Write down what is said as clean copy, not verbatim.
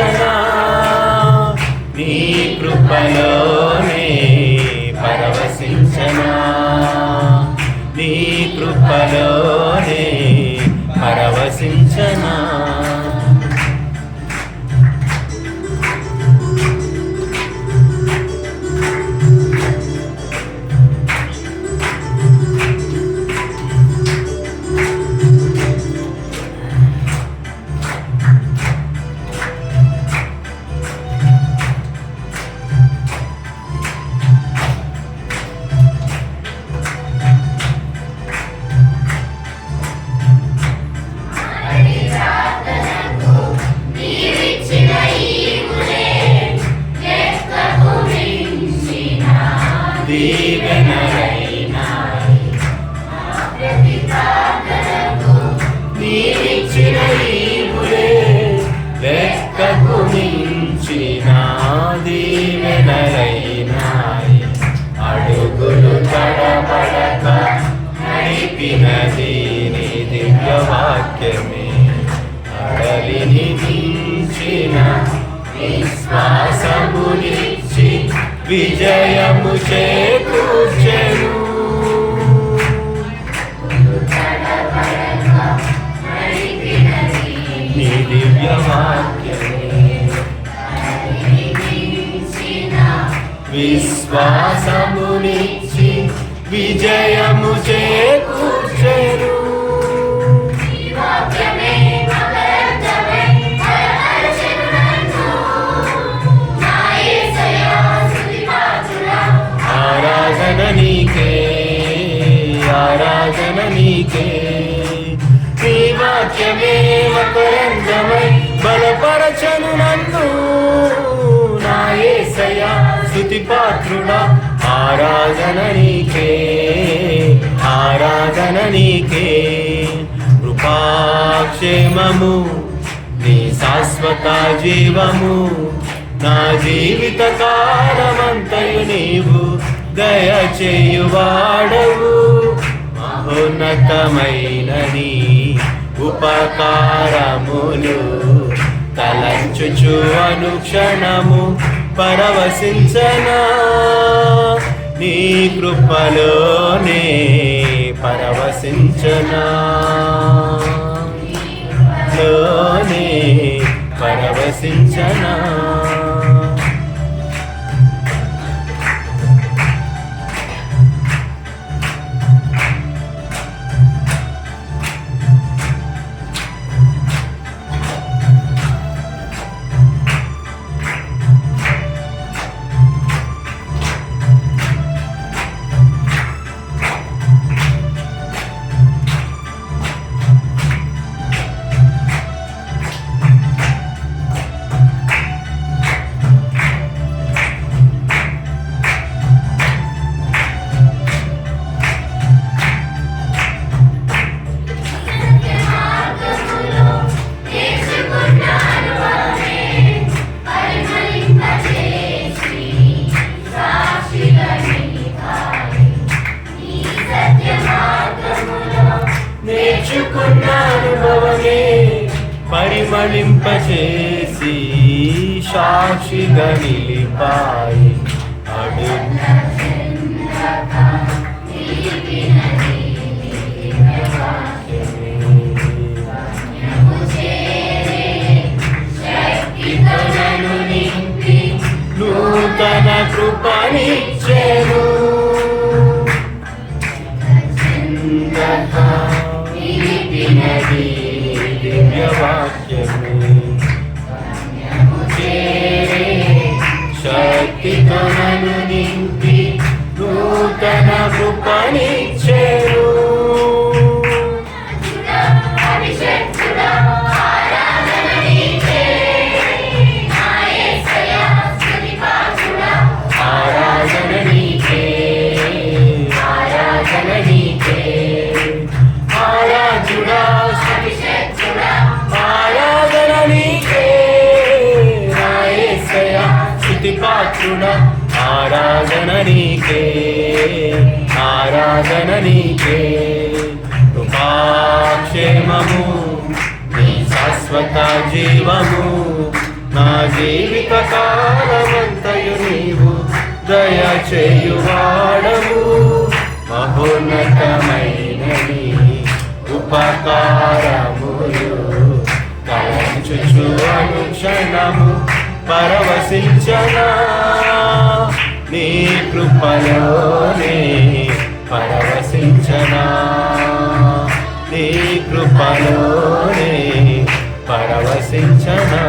పరవశించనా నీ కృపలోనే పరవశించనా నీ కృపలోనే పరవశించనా నీవిచ్చిన ఈవులే లెక్కకు మించిన దీవెనలైనాయి అడుగులు తడబడక నడిపినది నీ దివ్యవాక్యమే అడలిని మించిన విశ్వాసమునిచ్చి విజయము చేకూర్చెను నీ దివ్యవాక్యమే విశ్వాసమునిచ్చి విజయము చేకూర్చెను ఆరాధన నీకే ఆరాధన నీకే నీ వాక్యమే మకరందమై బలపరచను నన్ను నా యేసయ్యా స్తుతి పాత్రుడా ఆరాధన నీకే ఆరాధన నీకే కృపాక్షేమము నీ శాశ్వత జీవము నా జీవిత కాలమంతయు నీవు దయచేయువాడవు మహోన్నతమైన నీ ఉపకారములు తలంచుచు అనుక్షణము పరవశించనా నీ కృపలోనే పరవశించనా లోనే పరవశించనా నేర్చుకున్న అనుభవమే పరిమళింపచేసి సాక్షిగా నిలిపాయి శక్తితనను నింపి నూతన కృపనిచ్చెను దివ్యవాక్యమే శక్తితనను నింపి నూతన కృపనిచ్చెను ఆరాధన నీకే ఆరాధన నీకే ఆరాధుడా ఆరాధన నీకే నా యేసయ్యా స్తుతి పాత్రుడా ఆరాధన నీకే ఆరాధన నీకే కృపాక్షేమము నీ శాశ్వత జీవము నా జీవిత కాలమంతయు నీవు దయ చేయువాడవు మహోన్నతమైనది ఉపకారములు తలంచుచు అనుక్షణము పరవశించనా నీ కృపలోనే పరవశించనా నీ కృపలోనే పరవశించనా